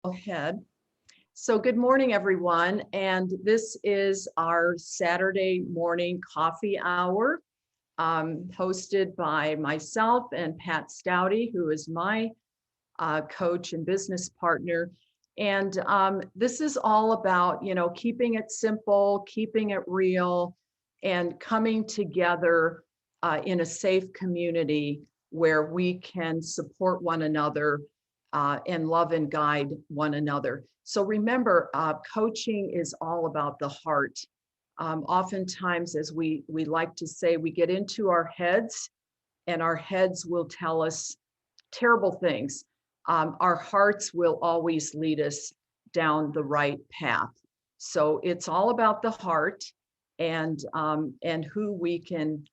Ahead. So good morning, everyone. And this is our Saturday morning coffee hour, hosted by myself and Pat Stouty, who is my coach and business partner. And this is all about, keeping it simple, keeping it real, and coming together in a safe community where we can support one another and love and guide one another. So remember, coaching is all about the heart. Oftentimes, as we like to say, we get into our heads, and our heads will tell us terrible things. Our hearts will always lead us down the right path. So it's all about the heart and who we can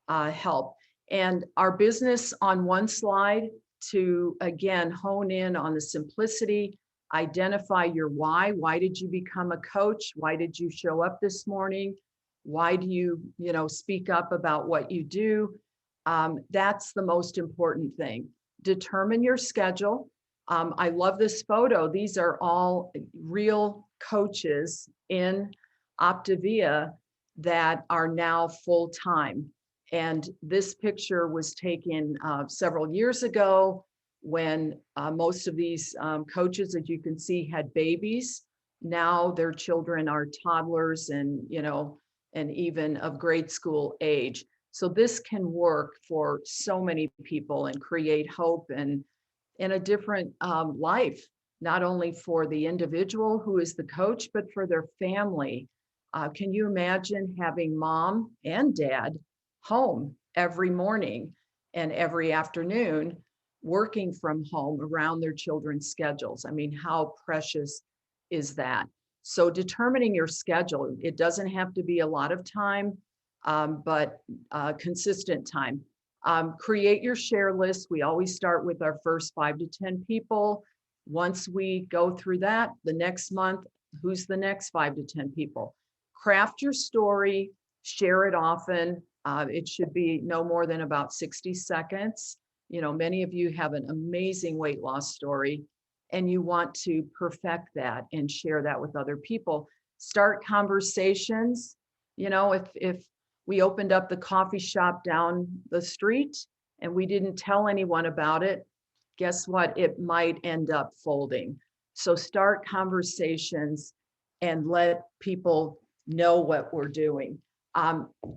help. And our business on one slide to again hone in on the simplicity, identify your why. Why did you become a coach? Why did you show up this morning? Why do you speak up about what you do? That's the most important thing. Determine your schedule. I love this photo. These are all real coaches in Optavia that are now full-time. And this picture was taken several years ago when most of these coaches, as you can see, had babies. Now their children are toddlers and even of grade school age. So this can work for so many people and create hope and in a different life, not only for the individual who is the coach, but for their family. Can you imagine having mom and dad home every morning and every afternoon, working from home around their children's schedules? I mean, how precious is that? So determining your schedule, it doesn't have to be a lot of time, but consistent time. Create your share list. We always start with our first 5 to 10 people. Once we go through that, the next month, who's the next 5 to 10 people? Craft your story, share it often. It should be no more than about 60 seconds. Many of you have an amazing weight loss story and you want to perfect that and share that with other people. Start conversations. If we opened up the coffee shop down the street and we didn't tell anyone about it, guess what? It might end up folding. So start conversations and let people know what we're doing.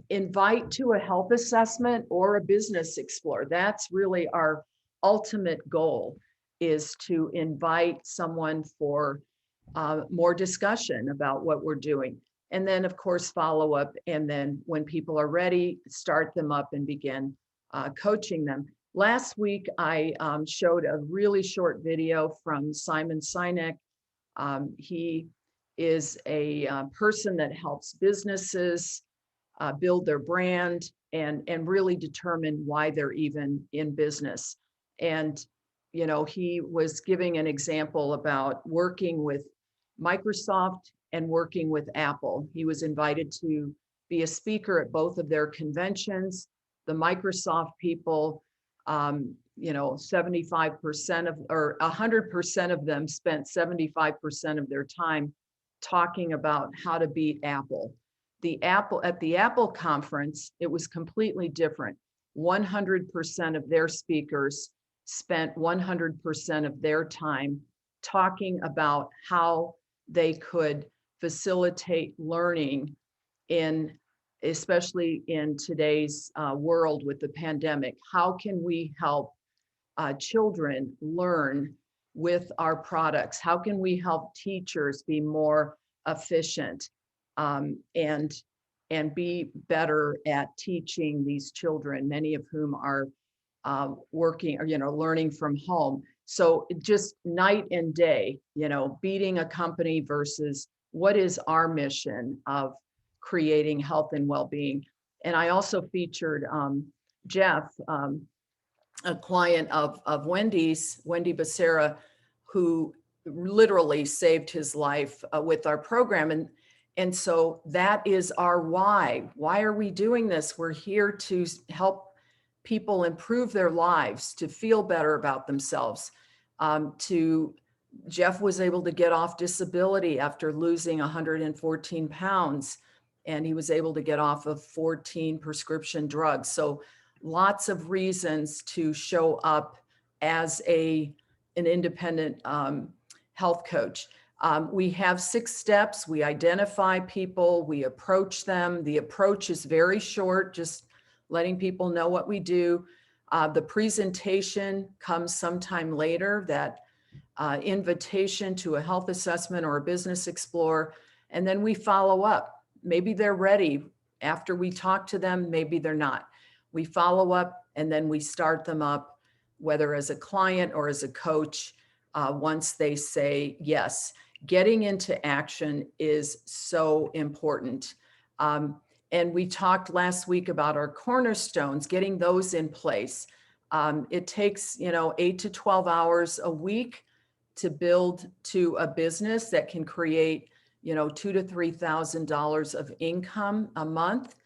Invite to a health assessment or a business explore. That's really our ultimate goal, is to invite someone for more discussion about what we're doing. And then, of course, follow up. And then when people are ready, start them up and begin coaching them. Last week, I showed a really short video from Simon Sinek. He is a person that helps businesses build their brand and really determine why they're even in business. And, he was giving an example about working with Microsoft and working with Apple. He was invited to be a speaker at both of their conventions. The Microsoft people, 75% of, or 100% of them spent 75% of their time talking about how to beat Apple. At the Apple conference, it was completely different. 100% of their speakers spent 100% of their time talking about how they could facilitate learning especially in today's world with the pandemic. How can we help children learn with our products? How can we help teachers be more efficient and be better at teaching these children, many of whom are working or learning from home? So just night and day, beating a company versus what is our mission of creating health and well-being. And I also featured Jeff, a client of Wendy's, Wendy Becerra, who literally saved his life with our program. And so that is our why. Why are we doing this? We're here to help people improve their lives, to feel better about themselves, to Jeff was able to get off disability after losing 114 pounds, and he was able to get off of 14 prescription drugs. So lots of reasons to show up as an independent health coach. We have 6 steps. We identify people, we approach them. The approach is very short, just letting people know what we do. The presentation comes sometime later, that invitation to a health assessment or a business explore, and then we follow up. Maybe they're ready after we talk to them, maybe they're not. We follow up and then we start them up, whether as a client or as a coach, once they say yes. Getting into action is so important. And we talked last week about our cornerstones, getting those in place. It takes, 8 to 12 hours a week to build to a business that can create, $2,000 to $3,000 of income a month.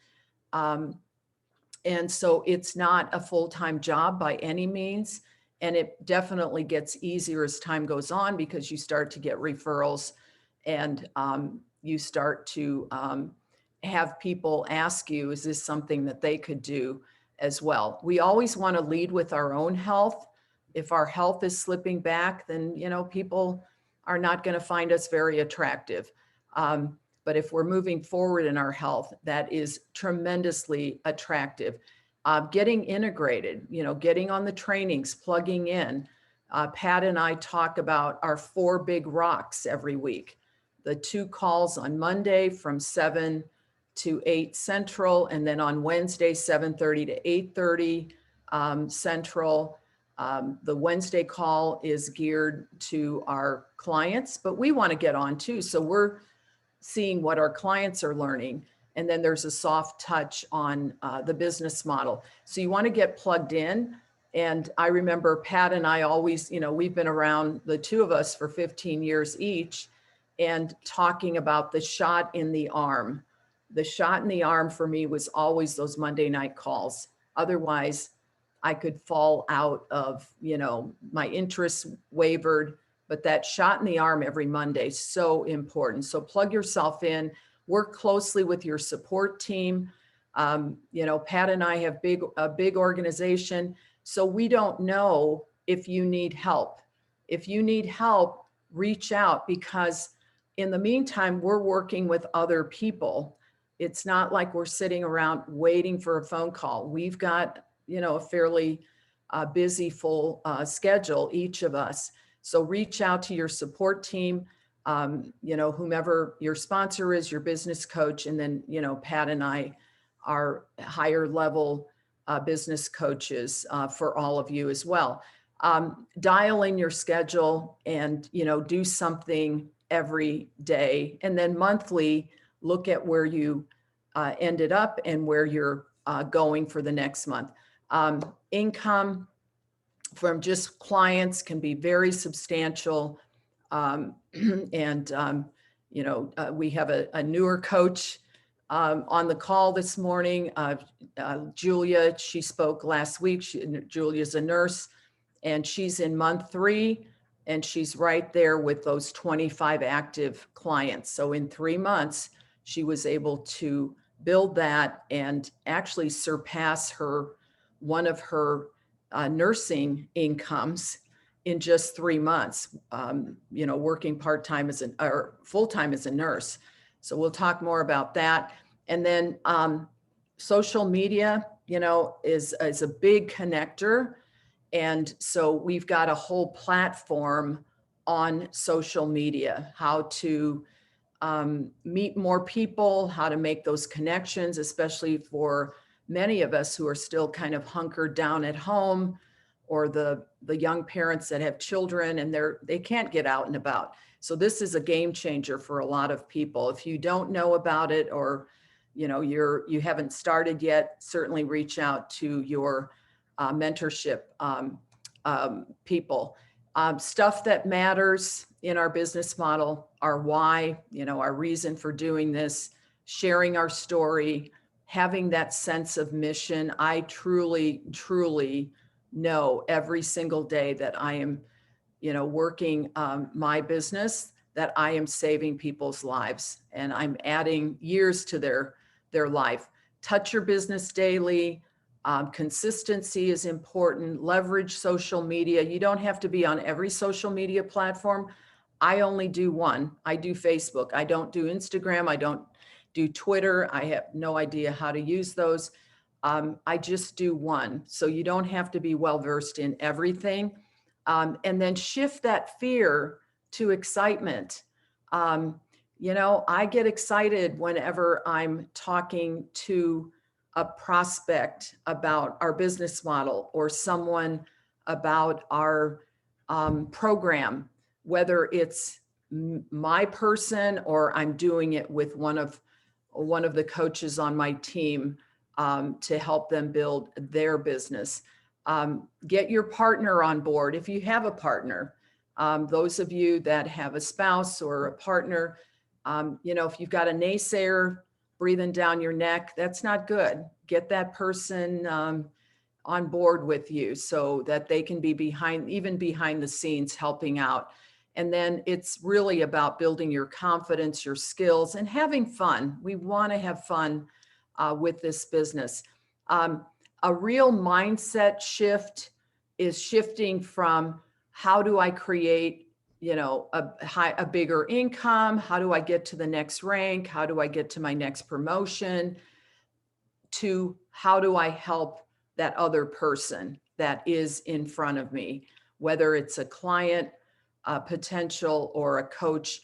And so it's not a full-time job by any means. And it definitely gets easier as time goes on, because you start to get referrals, and you start to have people ask you, is this something that they could do as well? We always want to lead with our own health. If our health is slipping back, then, people are not going to find us very attractive. But if we're moving forward in our health, that is tremendously attractive. Getting integrated, getting on the trainings, plugging in. Pat and I talk about our 4 big rocks every week. The 2 calls on Monday from 7 to 8 Central, and then on Wednesday, 7:30 to 8:30 Central. The Wednesday call is geared to our clients, but we want to get on too. So we're seeing what our clients are learning. And then there's a soft touch on the business model. So you want to get plugged in. And I remember Pat and I always, we've been around, the 2 of us, for 15 years each, and talking about the shot in the arm. The shot in the arm for me was always those Monday night calls. Otherwise, I could fall out of, my interest wavered, but that shot in the arm every Monday is so important. So plug yourself in, work closely with your support team. Pat and I have a big organization, so we don't know if you need help. If you need help, reach out, because in the meantime, we're working with other people. It's not like we're sitting around waiting for a phone call. We've got, a fairly busy, full schedule, each of us. So reach out to your support team, whomever your sponsor is, your business coach, and then, Pat and I are higher level business coaches for all of you as well. Dial in your schedule and, do something every day, and then monthly, look at where you ended up and where you're going for the next month. Income from just clients can be very substantial. And, we have a newer coach on the call this morning, Julia. She spoke last week. Julia's a nurse, and she's in month 3, and she's right there with those 25 active clients. So in 3 months, she was able to build that and actually surpass one of her nursing incomes in just 3 months, working part-time or full-time as a nurse. So we'll talk more about that. And then social media, is a big connector. And so we've got a whole platform on social media, how to meet more people, how to make those connections, especially for many of us who are still kind of hunkered down at home, or the young parents that have children and they can't get out and about. So this is a game changer for a lot of people. If you don't know about it, or you haven't started yet, certainly reach out to your mentorship people. Stuff that matters in our business model, our why, our reason for doing this, sharing our story, having that sense of mission. I truly, truly know every single day that I am working my business, that I am saving people's lives and I'm adding years to their life. Touch your business daily. Consistency is important. Leverage social media. You don't have to be on every social media platform. I only do one. I do Facebook. I don't do Instagram. I don't do Twitter. I have no idea how to use those. I just do one. So you don't have to be well versed in everything. And then shift that fear to excitement. I get excited whenever I'm talking to a prospect about our business model or someone about our program, whether it's my person or I'm doing it with one of the coaches on my team to help them build their business. Get your partner on board if you have a partner. Those of you that have a spouse or a partner, if you've got a naysayer breathing down your neck, that's not good. Get that person on board with you so that they can be behind the scenes helping out. And then it's really about building your confidence, your skills, and having fun. We want to have fun with this business. A real mindset shift is shifting from how do I create, a bigger income? How do I get to the next rank? How do I get to my next promotion? To how do I help that other person that is in front of me, whether it's a client potential or a coach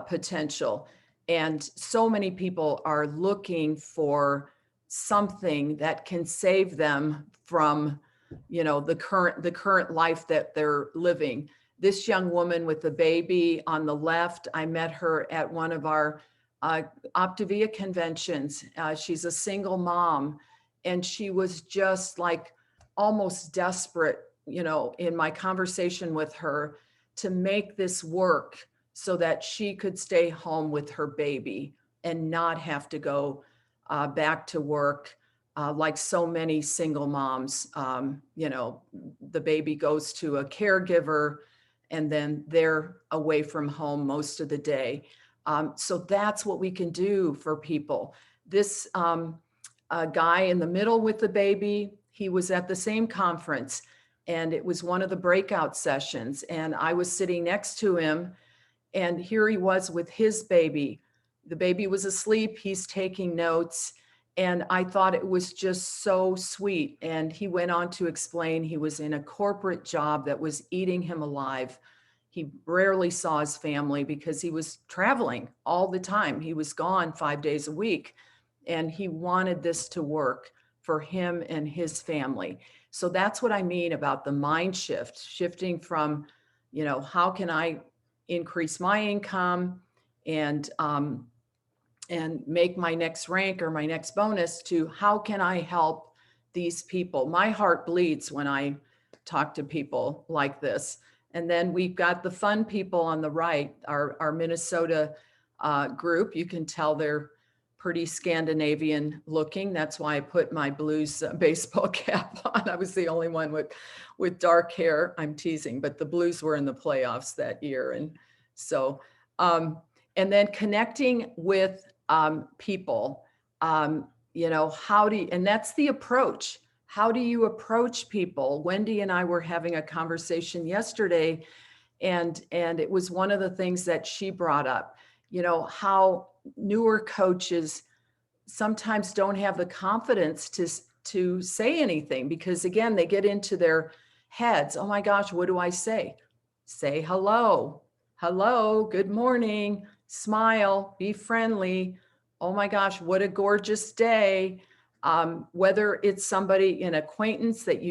potential. And so many people are looking for something that can save them from, the current life that they're living. This young woman with the baby on the left, I met her at one of our Optavia conventions. She's a single mom, and she was just like almost desperate, in my conversation with her, to make this work so that she could stay home with her baby and not have to go back to work like so many single moms. The baby goes to a caregiver and then they're away from home most of the day. So that's what we can do for people. This guy in the middle with the baby, he was at the same conference, and it was one of the breakout sessions, and I was sitting next to him, and here he was with his baby. The baby was asleep, he's taking notes, and I thought it was just so sweet. And he went on to explain he was in a corporate job that was eating him alive. He rarely saw his family because he was traveling all the time. He was gone 5 days a week, and he wanted this to work for him and his family. So that's what I mean about the mind shift, shifting from, how can I increase my income and make my next rank or my next bonus, to how can I help these people? My heart bleeds when I talk to people like this. And then we've got the fun people on the right, our Minnesota group. You can tell they're pretty Scandinavian looking. That's why I put my Blues baseball cap on. I was the only one with dark hair. I'm teasing, but the Blues were in the playoffs that year. And so, and then connecting with people, and that's the approach. How do you approach people? Wendy and I were having a conversation yesterday, and it was one of the things that she brought up, how newer coaches sometimes don't have the confidence to say anything, because again, they get into their heads. Oh my gosh, what do I say? Say hello, good morning, smile, be friendly. Oh my gosh, what a gorgeous day. Whether it's somebody, an acquaintance that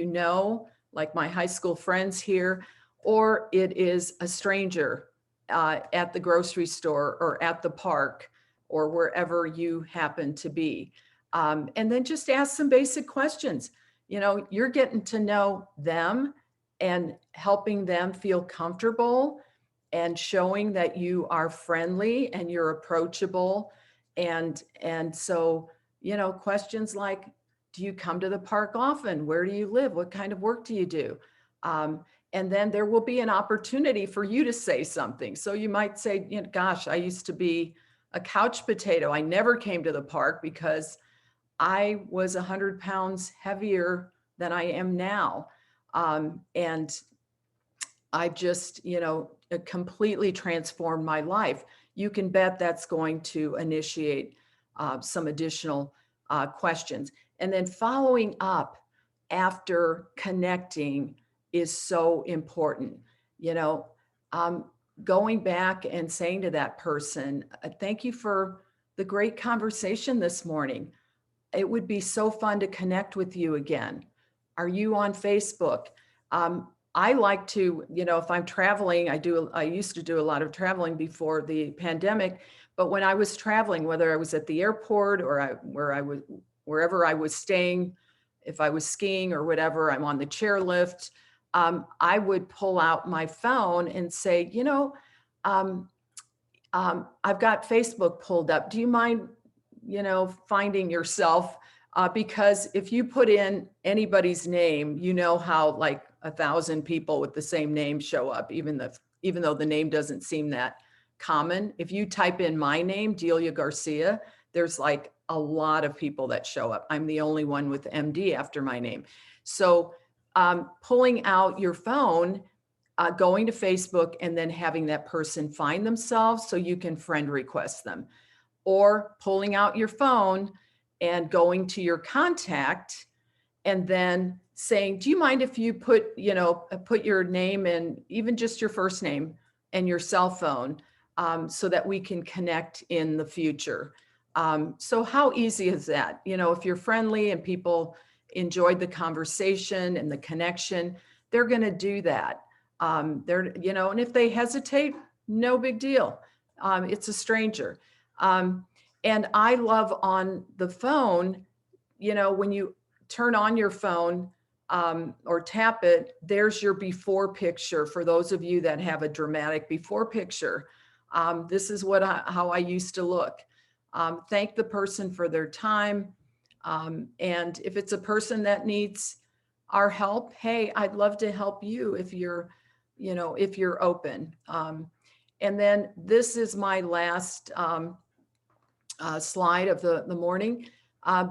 like my high school friends here, or it is a stranger at the grocery store or at the park or wherever you happen to be. And then just ask some basic questions. You're getting to know them and helping them feel comfortable and showing that you are friendly and you're approachable. And so, questions like, do you come to the park often? Where do you live? What kind of work do you do? And then there will be an opportunity for you to say something. So you might say, you know, gosh, I used to be a couch potato. I never came to the park because I was 100 pounds heavier than I am now. And I just, you know, it completely transformed my life. You can bet that's going to initiate some additional questions. And then following up after connecting is so important. You know, um, going back and saying to that person, thank you for the great conversation this morning. It would be so fun to connect with you again. Are you on Facebook? I like to, you know, if I'm traveling, I used to do a lot of traveling before the pandemic, but when I was traveling, whether I was at the airport or wherever I was staying, if I was skiing or whatever, I'm on the chairlift, I would pull out my phone and say, you know, I've got Facebook pulled up. Do you mind, you know, finding yourself? Because if you put in anybody's name, you know how like 1,000 people with the same name show up, even though the name doesn't seem that common. If you type in my name, Delia Garcia, there's like a lot of people that show up. I'm the only one with MD after my name. So pulling out your phone, going to Facebook and then having that person find themselves so you can friend request them, or pulling out your phone and going to your contact and then saying, do you mind if you put your name and even just your first name and your cell phone so that we can connect in the future. So how easy is that? You know, if you're friendly and people enjoyed the conversation and the connection, they're going to do that. And if they hesitate, no big deal. It's a stranger. And I love on the phone, you know, when you turn on your phone or tap it, there's your before picture. For those of you that have a dramatic before picture, this is how I used to look. Thank the person for their time. And if it's a person that needs our help, hey, I'd love to help you if you're open. And then this is my last slide of the morning,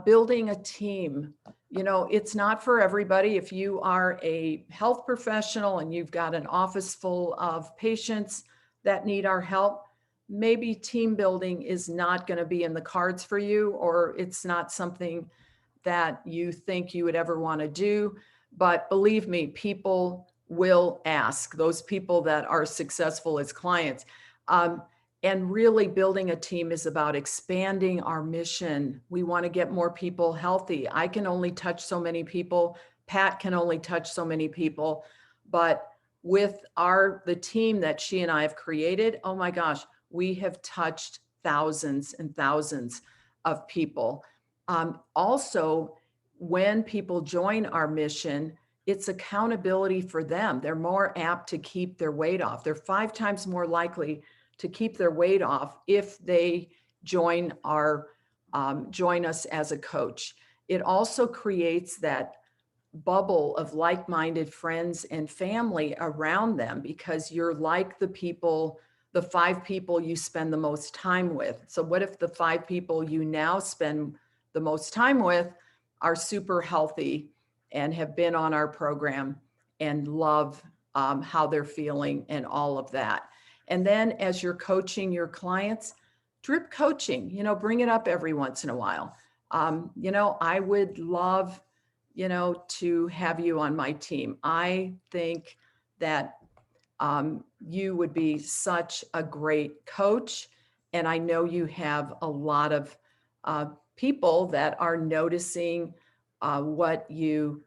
building a team. You know, it's not for everybody. If you are a health professional and you've got an office full of patients that need our help, maybe team building is not going to be in the cards for you, or it's not something that you think you would ever want to do. But believe me, people will ask, those people that are successful as clients. And really building a team is about expanding our mission. We want to get more people healthy. I can only touch so many people. Pat can only touch so many people. But with the team that she and I have created, oh my gosh, we have touched thousands and thousands of people. Also, when people join our mission, it's accountability for them. They're more apt to keep their weight off. They're 5 times more likely to keep their weight off if they join us as a coach. It also creates that bubble of like-minded friends and family around them, because you're like the 5 people you spend the most time with. So what if the 5 people you now spend the most time with are super healthy and have been on our program and love how they're feeling and all of that? And then as you're coaching your clients, drip coaching, you know, bring it up every once in a while. I would love, to have you on my team. I think that you would be such a great coach. And I know you have a lot of people that are noticing what you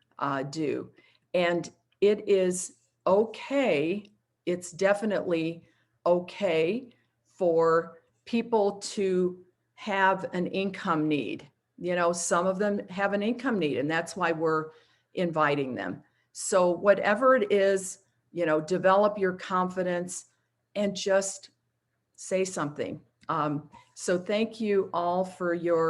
do. And it is okay. It's definitely okay for people to have an income need. You know, some of them have an income need, and that's why we're inviting them. So whatever it is, develop your confidence and just say something. So thank you all for your